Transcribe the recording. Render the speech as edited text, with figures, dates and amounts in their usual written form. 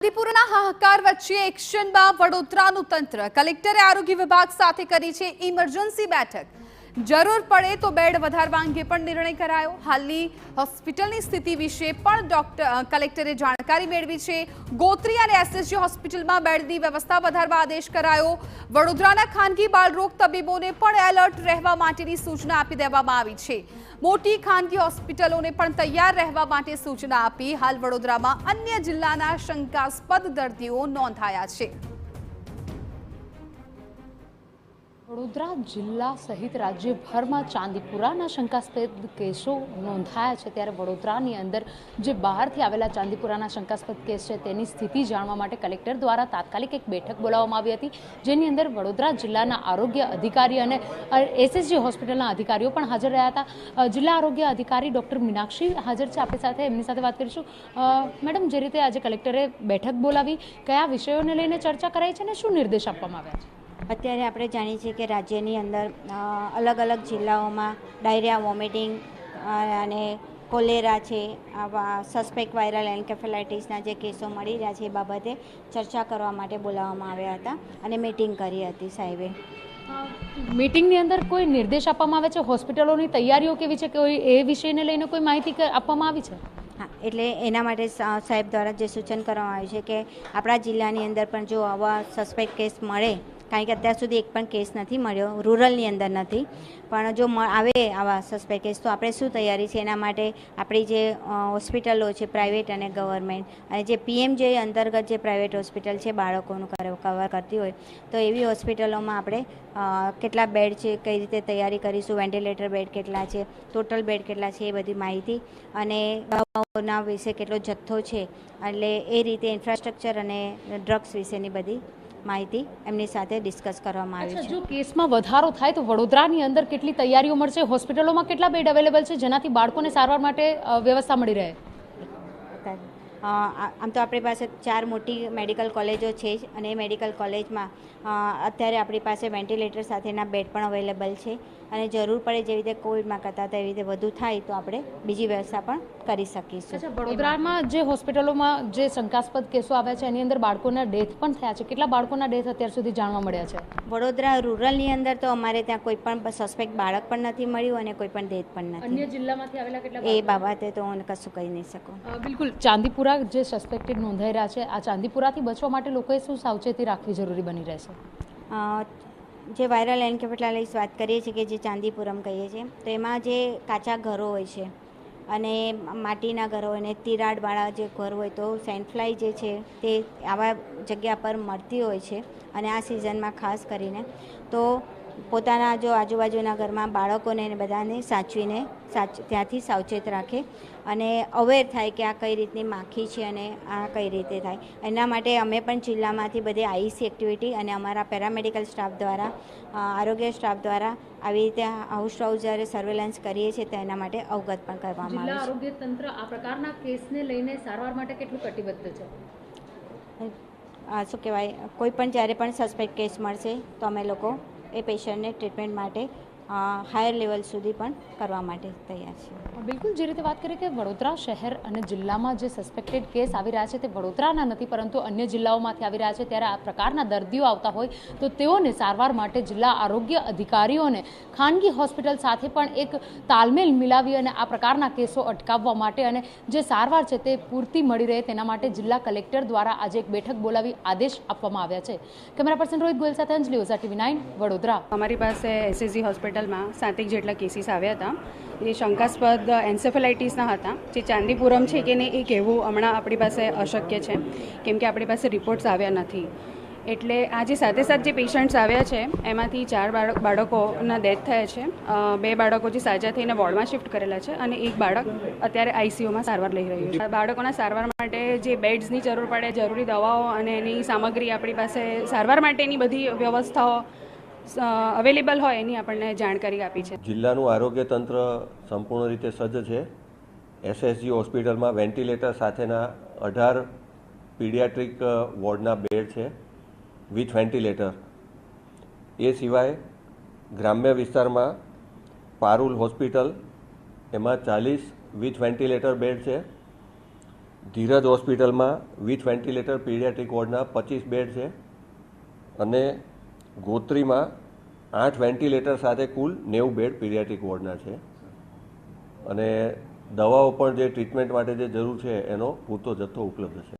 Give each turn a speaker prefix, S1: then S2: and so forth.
S1: ચાંદીપુરના હાહાકાર વચ્ચે એક્શનમાં વડોદરાનું તંત્ર કલેક્ટરે આરોગ્ય વિભાગ સાથે કરી છે ઇમરજન્સી બેઠક। જરૂર પડે તો બેડ વધારવા અંગે પણ નિર્ણય કરાયો। હાલની હોસ્પિટલની સ્થિતિ વિશે પણ કલેક્ટરે જાણકારી મેળવી છે। ગોત્રી અને એસએસજી હોસ્પિટલમાં બેડની વ્યવસ્થા વધારવા આદેશ કરાયો। વડોદરાના ખાનગી બાળરોગ તબીબોને પણ એલર્ટ રહેવા માટેની સૂચના આપી દેવામાં આવી છે। મોટી ખાનગી હોસ્પિટલોને પણ તૈયાર રહેવા માટે સૂચના આપી। હાલ વડોદરામાં અન્ય જિલ્લાના શંકાસ્પદ દર્દીઓ નોંધાયા છે।
S2: વડોદરા જિલ્લા સહિત રાજ્યભરમાં ચાંદીપુરાના શંકાસ્પદ કેસો નોંધાયા છે, ત્યારે વડોદરાની અંદર જે બહારથી આવેલા ચાંદીપુરાના શંકાસ્પદ કેસ છે તેની સ્થિતિ જાણવા માટે કલેક્ટર દ્વારા તાત્કાલિક એક બેઠક બોલાવવામાં આવી હતી, જેની અંદર વડોદરા જિલ્લાના આરોગ્ય અધિકારી અને એસએસજી હોસ્પિટલના અધિકારીઓ પણ હાજર રહ્યા હતા। જિલ્લા આરોગ્ય અધિકારી ડૉક્ટર મીનાક્ષી હાજર છે, આપણી સાથે એમની સાથે વાત કરીશું। મેડમ, જે રીતે આજે કલેક્ટરે બેઠક બોલાવી, કયા વિષયોને લઈને ચર્ચા કરાઈ છે અને શું નિર્દેશ આપવામાં આવ્યા છે?
S3: અત્યારે આપણે જાણીએ છીએ કે રાજ્યની અંદર અલગ અલગ જિલ્લાઓમાં ડાયરિયા, વોમિટિંગ અને કોલેરા છે, આવા સસ્પેક્ટ વાયરલ એન્કેફેલાઇટિસના જે કેસો મળી રહ્યા છે એ બાબતે ચર્ચા કરવા માટે બોલાવવામાં આવ્યા હતા અને મીટિંગ કરી હતી સાહેબે।
S2: મીટિંગની અંદર કોઈ નિર્દેશ આપવામાં આવે છે? હોસ્પિટલોની તૈયારીઓ કેવી છે, કોઈ એ વિષયને લઈને કોઈ માહિતી આપવામાં આવી છે?
S3: હા, એટલે એના માટે સાહેબ દ્વારા જે સૂચન કરવામાં આવ્યું છે કે આપણા જિલ્લાની અંદર પણ જો આવા સસ્પેક્ટ કેસ મળે, કારણ કે અત્યાર સુધી એક પણ કેસ નથી મળ્યો, રૂરલની અંદર નથી, પણ જો આવે આવા સસ્પેક્ટ કેસ તો આપણે શું તૈયારી છે એના માટે આપણી જે હોસ્પિટલો છે પ્રાઇવેટ અને ગવર્મેન્ટ, અને જે PMJ અંતર્ગત જે પ્રાઇવેટ હોસ્પિટલ છે બાળકોનું કવર કરતી હોય તો એવી હોસ્પિટલોમાં આપણે કેટલા બેડ છે, કઈ રીતે તૈયારી કરીશું, વેન્ટિલેટર બેડ કેટલા છે, ટોટલ બેડ કેટલા છે, એ બધી માહિતી અને દવાઓના વિશે કેટલો જથ્થો છે, એટલે એ રીતે ઇન્ફ્રાસ્ટ્રક્ચર અને ડ્રગ્સ વિશેની બધી માહિતી એમની સાથે ડિસ્કસ કરવામાં આવી છે।
S2: જો કેસમાં વધારો થાય તો વડોદરાની અંદર કેટલી તૈયારીઓ મળશે? હોસ્પિટલોમાં કેટલા બેડ અવેલેબલ છે જેનાથી બાળકોને સારવાર માટે વ્યવસ્થા મળી રહે?
S3: આમ તો આપણી પાસે 4 મોટી મેડિકલ કોલેજો છે જ, અને એ મેડિકલ કોલેજમાં અત્યારે આપણી પાસે વેન્ટિલેટર સાથેના બેડ પણ અવેલેબલ છે, અને જરૂર પડે જેવી રીતે કોવિડમાં કરતા હતા એવી રીતે વધુ થાય તો આપણે બીજી વ્યવસ્થા પણ કરી શકીશું।
S2: વડોદરામાં જે હોસ્પિટલોમાં જે શંકાસ્પદ કેસો આવ્યા છે એની અંદર બાળકોના ડેથ પણ થયા છે, કેટલા બાળકોના ડેથ અત્યાર સુધી જાણવા મળ્યા છે?
S3: વડોદરા રૂરલની અંદર તો અમારે ત્યાં કોઈ પણ સસ્પેક્ટ બાળક પણ નથી મળ્યું અને કોઈ પણ ડેથ પણ નથી।
S2: અન્ય જિલ્લામાંથી આવેલા કેટલા?
S3: એ બાબતે તો હું કશું કહી નહીં શકું।
S2: બિલકુલ, ચાંદીપુરા જે સસ્પેક્ટેડ નોંધાઈ રહ્યા છે, આ ચાંદીપુરાથી બચવા માટે લોકોએ શું સાવચેતી રાખવી જરૂરી બની રહેશે?
S3: જે વાયરલ એન્કેફેલાઇટિસ વાત કરીએ છીએ કે જે ચાંદીપુરમ કહીએ છીએ, તો એમાં જે કાચા ઘરો હોય છે અને માટીના ઘરો હોય અને તિરાડવાળા જે ઘર હોય તો સેન્ડફ્લાય જે છે તે આવા જગ્યા પર મળતી હોય છે, અને આ સિઝનમાં ખાસ કરીને તો પોતાના જો આજુબાજુના ઘરમાં બાળકોને બધાને સાચવીને ત્યાંથી સાવચેત રાખે અને અવેર થાય કે આ કઈ રીતની માખી છે અને આ કઈ રીતે થાય, એના માટે અમે પણ જિલ્લામાંથી બધી આઈસી એક્ટિવિટી અને અમારા પેરામેડિકલ સ્ટાફ દ્વારા, આરોગ્ય સ્ટાફ દ્વારા આવી રીતે હાઉસ ટુ હાઉસ જ્યારે સર્વેલન્સ કરીએ છીએ તો એના માટે અવગત પણ કરવામાં આવે છે।
S2: આરોગ્ય તંત્ર આ પ્રકારના કેસને લઈને સારવાર માટે કેટલું કટિબદ્ધ છે?
S3: શું કહેવાય, કોઈ પણ જ્યારે પણ સસ્પેક્ટ કેસ મળશે તો અમે લોકો એ પેશન્ટને ટ્રીટમેન્ટ માટે હાયર લેવલ સુધી પણ કરવા માટે તૈયાર છે।
S2: બિલકુલ, જે રીતે વાત કરીએ કે વડોદરા શહેર અને જિલ્લામાં જે સસ્પેક્ટેડ કેસ આવી રહ્યા છે તે વડોદરાના નથી પરંતુ અન્ય જિલ્લાઓમાંથી આવી રહ્યા છે, ત્યારે આ પ્રકારના દર્દીઓ આવતા હોય તો તેઓને સારવાર માટે જિલ્લા આરોગ્ય અધિકારીઓને ખાનગી હોસ્પિટલ સાથે પણ એક તાલમેલ મિલાવી અને આ પ્રકારના કેસો અટકાવવા માટે અને જે સારવાર છે તે પૂરતી મળી રહે તેના માટે જિલ્લા કલેક્ટર દ્વારા આજે એક બેઠક બોલાવી આદેશ આપવામાં આવ્યા છે। કેમેરા પર્સન રોહિત ગોયલ સાથે અંજલિ ઓઝા, TV9 વડોદરા।
S4: અમારી પાસે એસએસજી હોસ્પિટલમાં 7 જેટલા કેસીસ આવ્યા હતા, એ શંકાસ્પદ એન્સેફેલાઇટિસના હતા। જે ચાંદીપુરમ છે કે નહીં એ કહેવું હમણાં આપણી પાસે અશક્ય છે, કેમ કે આપણી પાસે રિપોર્ટ્સ આવ્યા નથી, એટલે આજે સાથે જે પેશન્ટ્સ આવ્યા છે એમાંથી 4 બાળકોના ડેથ થયા છે, 2 બાળકો જે સાજા થઈને વોર્ડમાં શિફ્ટ કરેલા છે અને 1 બાળક અત્યારે આઈસીયુમાં સારવાર લઈ રહ્યું છે। બાળકોના સારવાર માટે જે બેડ્સની જરૂર પડે, જરૂરી દવાઓ અને એની સામગ્રી આપણી પાસે સારવાર માટેની બધી વ્યવસ્થાઓ અવેલેબલ હોય એની આપણને જાણકારી આપી છે।
S5: જિલ્લાનું આરોગ્ય તંત્ર સંપૂર્ણ રીતે સજ્જ છે। એસએસજી હોસ્પિટલમાં વેન્ટિલેટર સાથેના 18 પીડિયાટ્રિક વોર્ડના બેડ છે વિથ વેન્ટિલેટર। એ સિવાય ગ્રામ્ય વિસ્તારમાં પારુલ હોસ્પિટલ, એમાં 40 વિથ વેન્ટિલેટર બેડ છે। ધીરજ હોસ્પિટલમાં વિથ વેન્ટિલેટર પીડિયાટ્રિક વોર્ડના 25 બેડ છે અને ગોત્રીમાં 8 વેન્ટિલેટર સાથે કુલ 90 બેડ પીડિયાટ્રિક વોર્ડના છે અને દવાઓ પણ જે ટ્રીટમેન્ટ માટે જે જરૂર છે એનો પૂરતો જથ્થો ઉપલબ્ધ છે.